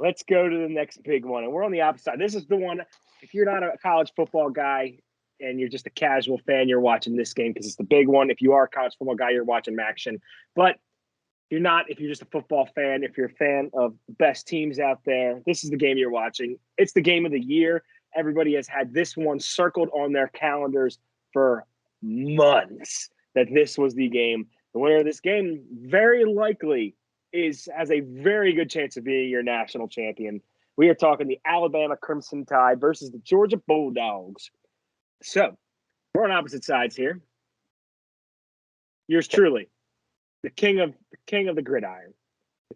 let's go to the next big one. And we're on the opposite side. This is the one, if you're not a college football guy and you're just a casual fan, you're watching this game because it's the big one. If you are a college football guy, you're watching action. But you're not, if you're just a football fan, if you're a fan of the best teams out there, this is the game you're watching. It's the game of the year. Everybody has had this one circled on their calendars for months that this was the game. The winner of this game very likely has a very good chance of being your national champion. We are talking the Alabama Crimson Tide versus the Georgia Bulldogs. So we're on opposite sides here. Yours truly, the king of the gridiron,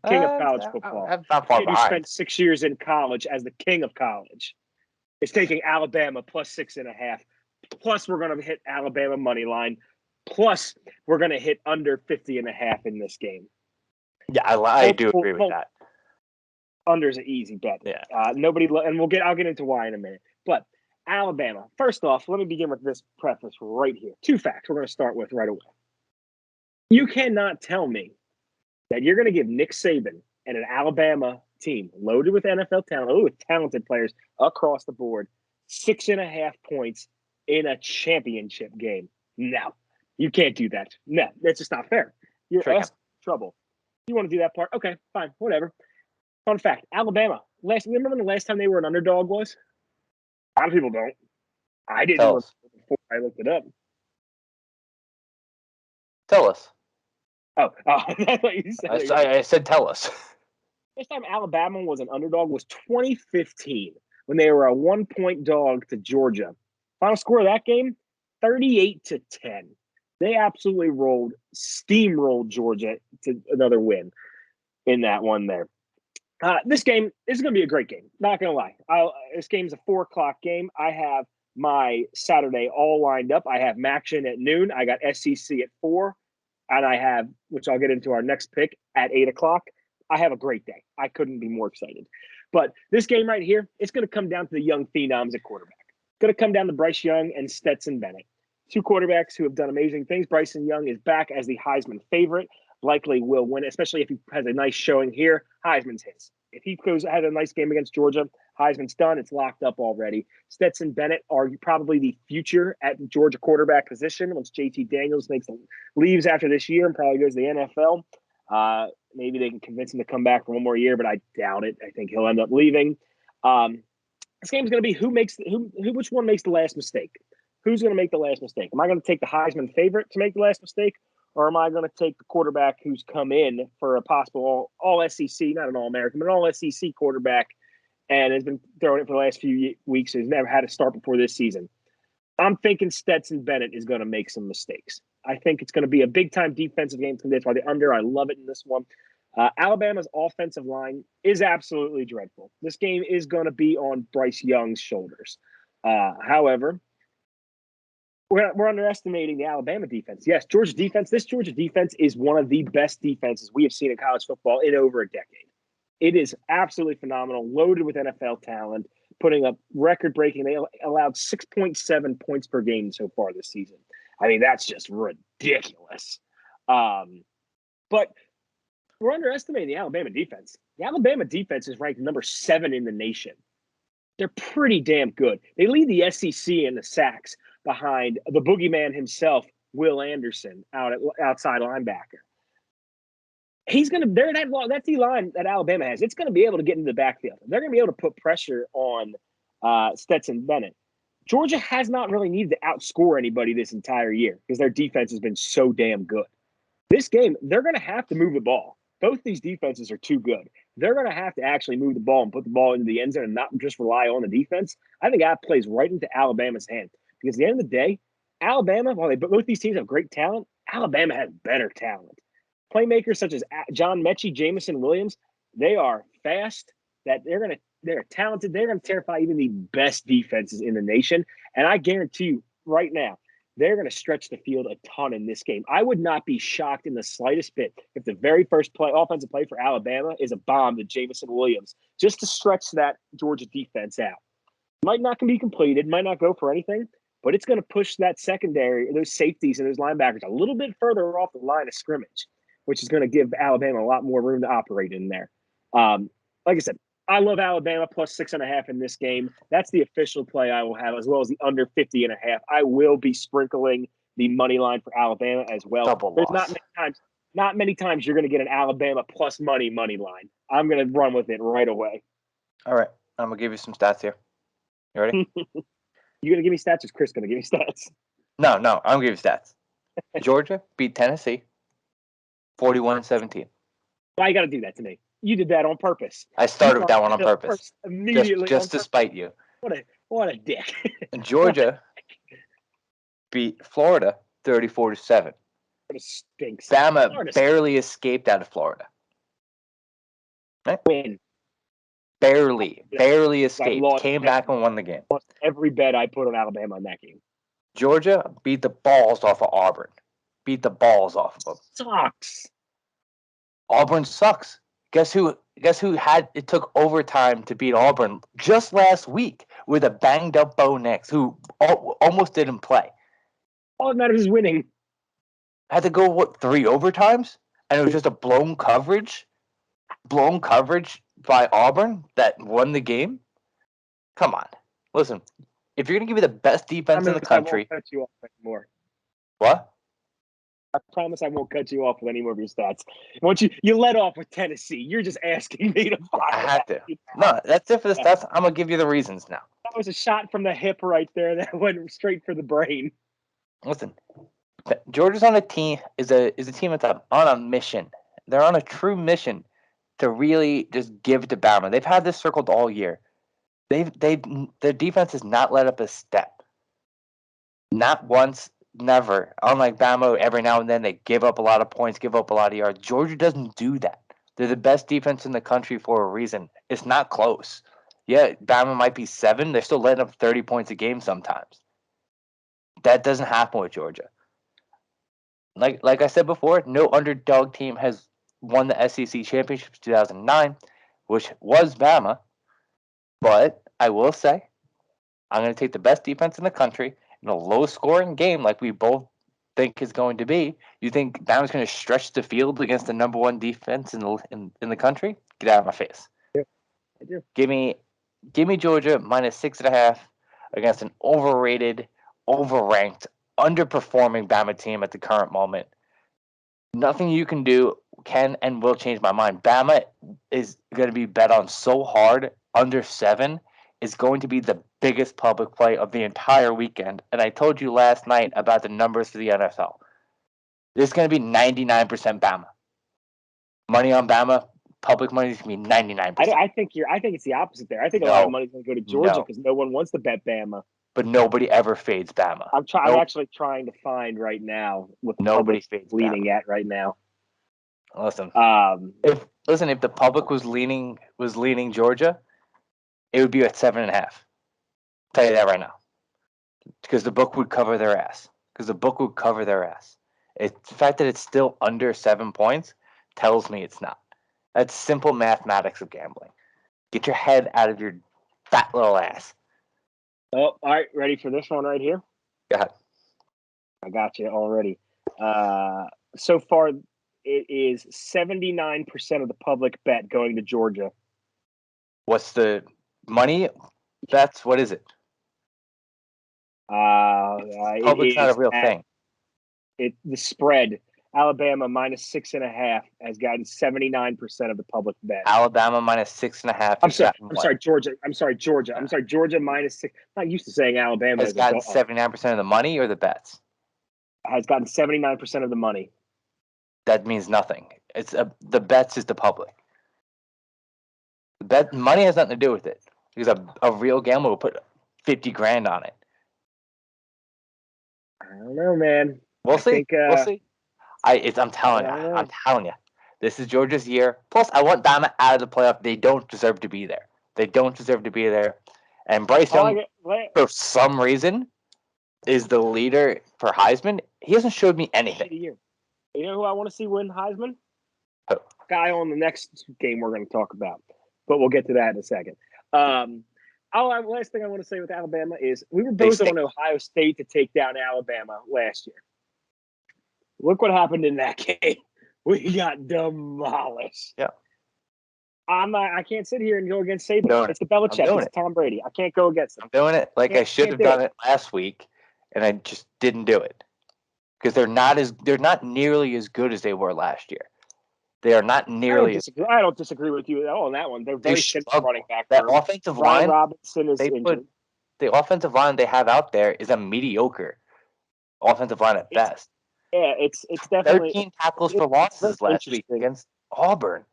the king of college football. That's not far behind. Who spent 6 years in college as the king of college. It's taking Alabama plus 6.5. Plus, we're going to hit Alabama money line. Plus, we're going to hit under 50.5 in this game. Yeah, I do agree with that. Under's an easy bet. Yeah. I'll get into why in a minute. But Alabama. First off, let me begin with this preface right here. 2 facts we're going to start with right away. You cannot tell me that you're going to give Nick Saban and an Alabama team loaded with NFL talent, loaded with talented players across the board, 6.5 points in a championship game. No, you can't do that. No, that's just not fair. You're asking trouble. You want to do that part? Okay, fine, whatever. Fun fact, Alabama. Remember when the last time they were an underdog was? A lot of people don't. I didn't remember before I looked it up. Tell us. Oh, that's what you said. I said tell us. Last time Alabama was an underdog was 2015 when they were a 1-point dog to Georgia. Final score of that game, 38-10. They absolutely steamrolled Georgia to another win in that one there. This game is going to be a great game. Not going to lie. This game's a 4:00 game. I have my Saturday all lined up. I have Maction at noon. I got SEC at 4. And I have, which I'll get into our next pick, at 8:00. I have a great day. I couldn't be more excited. But this game right here, it's going to come down to the young phenoms at quarterback. It's going to come down to Bryce Young and Stetson Bennett. 2 quarterbacks who have done amazing things. Bryson Young is back as the Heisman favorite. Likely will win, especially if he has a nice showing here. Heisman's his. If he has a nice game against Georgia, Heisman's done. It's locked up already. Stetson Bennett are probably the future at the Georgia quarterback position once JT Daniels leaves after this year and probably goes to the NFL. Maybe they can convince him to come back for one more year, but I doubt it. I think he'll end up leaving. This game's going to be which one makes the last mistake. Who's going to make the last mistake? Am I going to take the Heisman favorite to make the last mistake, or am I going to take the quarterback who's come in for a possible all SEC, not an All-American, but an all SEC quarterback, and has been throwing it for the last few weeks, has never had a start before this season? I'm thinking Stetson Bennett is going to make some mistakes. I think it's going to be a big-time defensive game. That's why the under, I love it in this one. Alabama's offensive line is absolutely dreadful. This game is going to be on Bryce Young's shoulders. However, we're underestimating the Alabama defense. Yes, Georgia defense. This Georgia defense is one of the best defenses we have seen in college football in over a decade. It is absolutely phenomenal, loaded with NFL talent, putting up record-breaking. They allowed 6.7 points per game so far this season. I mean, that's just ridiculous. But we're underestimating the Alabama defense. The Alabama defense is ranked number 7 in the nation. They're pretty damn good. They lead the SEC in the sacks behind the boogeyman himself, Will Anderson, outside linebacker. He's going to, that's the line that Alabama has. It's going to be able to get into the backfield. They're going to be able to put pressure on Stetson Bennett. Georgia has not really needed to outscore anybody this entire year because their defense has been so damn good. This game, they're going to have to move the ball. Both these defenses are too good. They're going to have to actually move the ball and put the ball into the end zone and not just rely on the defense. I think that plays right into Alabama's hand because at the end of the day, Alabama, while both these teams have great talent, Alabama has better talent. Playmakers such as John Mechie, Jamison Williams, they are fast. They're talented. They're going to terrify even the best defenses in the nation. And I guarantee you right now, they're going to stretch the field a ton in this game. I would not be shocked in the slightest bit if the very first offensive play for Alabama is a bomb to Jamison Williams just to stretch that Georgia defense out. Might not be completed, might not go for anything, but it's going to push that secondary, those safeties and those linebackers a little bit further off the line of scrimmage, which is going to give Alabama a lot more room to operate in there. Like I said, I love Alabama plus 6.5 in this game. That's the official play I will have, as well as the under 50.5. I will be sprinkling the money line for Alabama as well. Double There's loss. not many times you're going to get an Alabama plus money line. I'm going to run with it right away. All right, I'm gonna give you some stats here. You ready? You going to give me stats, or is Chris going to give me stats? No, I'm gonna give you stats. Georgia beat Tennessee 41-17. Why you got to do that to me? You did that on purpose. I started with that one on purpose. Immediately, just to spite you. What a dick. Georgia beat Florida 34-7. It stinks. Bama Florida barely escaped out of Florida. Right? Win. Barely escaped. Came back and won the game. Lost every bet I put on Alabama in that game. Georgia beat the balls off of Auburn. Beat the balls off of them. Sucks. Auburn sucks. Guess who had it took overtime to beat Auburn just last week with a banged up Bo Nix who almost didn't play. All that matters is winning. Had to go 3 overtimes, and it was just a blown coverage by Auburn that won the game. Come on, listen. If you're gonna give me the best defense in the country, I won't cut you off anymore. What? I promise I won't cut you off with any more of your stats. Once you let off with Tennessee, you're just asking me to. I had to. No, that's it for the stats. I'm gonna give you the reasons now. That was a shot from the hip right there. That went straight for the brain. Listen, Georgia's on a team is a team that's on a mission. They're on a true mission to really just give it to Bama. They've had this circled all year. Their defense has not let up a step. Not once, never. Unlike Bama, every now and then they give up a lot of points, give up a lot of yards. Georgia doesn't do that. They're the best defense in the country for a reason. It's not close. Yeah, Bama might be 7. They're still letting up 30 points a game sometimes. That doesn't happen with Georgia. Like I said before, no underdog team has won the SEC championship in 2009, which was Bama. But I will say, I'm going to take the best defense in the country in a low-scoring game like we both think is going to be. You think Bama's going to stretch the field against the number 1 defense in the country? Get out of my face. Yeah, I do. Give me Georgia minus 6.5 against an overrated, overranked, underperforming Bama team at the current moment. Nothing you can do can and will change my mind. Bama is going to be bet on so hard. Under 7 is going to be the biggest public play of the entire weekend. And I told you last night about the numbers for the NFL. It's going to be 99% Bama. Money on Bama, public money is going to be 99%. I think it's the opposite there. I think a lot of money is going to go to Georgia because no one wants to bet Bama. But nobody ever fades Bama. I'm actually trying to find right now what the nobody fades leaning at right now. Listen, if the public was leaning Georgia, it would be at 7.5. Tell you that right now, because the book would cover their ass. The fact that it's still under 7 points tells me it's not. That's simple mathematics of gambling. Get your head out of your fat little ass. Oh, all right. Ready for this one right here? Go ahead. I got you already. So far, it is 79% of the public bet going to Georgia. What's the money bets? What is it? Public's not a real thing. The spread. Alabama minus 6.5 has gotten 79% of the public bet. Alabama minus 6.5. I'm sorry, Georgia minus 6. I'm not used to saying Alabama has gotten 79% of the money or the bets. Has gotten 79% of the money. That means nothing. The bets is the public. The money has nothing to do with it because a real gambler will put 50 grand on it. I don't know, man. We'll see. I'm telling you, this is Georgia's year. Plus, I want Bama out of the playoff. They don't deserve to be there. And Bryce Young, for some reason, is the leader for Heisman. He hasn't showed me anything. You know who I want to see win Heisman? Who? Guy on the next game we're going to talk about. But we'll get to that in a second. Last thing I want to say with Alabama is we were both on Ohio State to take down Alabama last year. Look what happened in that game. We got demolished. Yeah. I can't sit here and go against Saban. Doing It's the it. I'm Belichick. doing It's it. Tom Brady. I can't go against him. I'm doing it like I should have do done it last week, and I just didn't do it because they're not nearly as good as they were last year. They are not nearly. I don't disagree with you at all on that one. They're very thin running back. That offensive Brian line, Robinson is injured. The offensive line they have out there is a mediocre offensive line at best. It's definitely 13 tackles for losses last week against Auburn.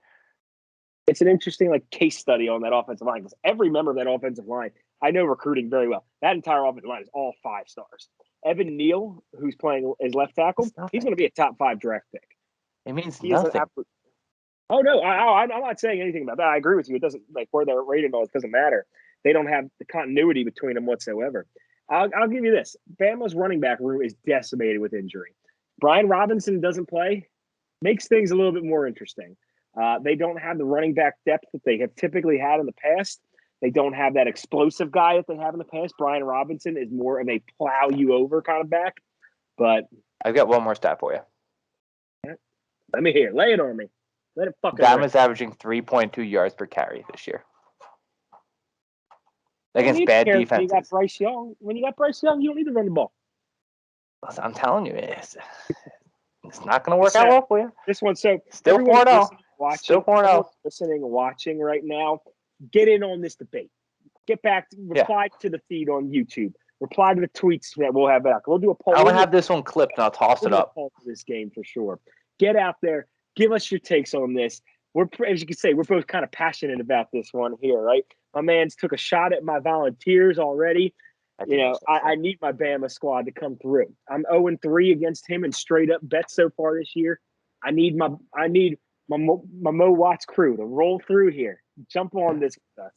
It's an interesting case study on that offensive line because every member of that offensive line, I know recruiting very well. That entire offensive line is all 5 stars. Evan Neal, who's playing as left tackle, he's going to be a top 5 draft pick. It means nothing. Oh no, I'm not saying anything about that. I agree with you. It doesn't where they're rated on. It doesn't matter. They don't have the continuity between them whatsoever. I'll give you this: Bama's running back room is decimated with injury. Brian Robinson doesn't play, makes things a little bit more interesting. They don't have the running back depth that they have typically had in the past. They don't have that explosive guy that they have in the past. Brian Robinson is more of a plow you over kind of back. But I've got one more stat for you. Let me hear. Lay it on me. Let it fucking Bama's averaging 3.2 yards per carry this year. Against bad defenses. When you got Bryce Young, you don't need to run the ball. I'm telling you, it's not going to work out well for you. This one, so still 4-0. Still 4-0. Listening, watching right now. Get in on this debate. Get back. Reply to the feed on YouTube. Reply to the tweets that we'll have back. We'll do a poll. I'm going to have this one clipped and I'll toss it up. Poll for this game for sure. Get out there. Give us your takes on this. As you can say, we're both kind of passionate about this one here, right? My man's took a shot at my Volunteers already. I need my Bama squad to come through. I'm 0-3 against him in straight up bets so far this year. I need my Mo Watts crew to roll through here. Jump on this with us.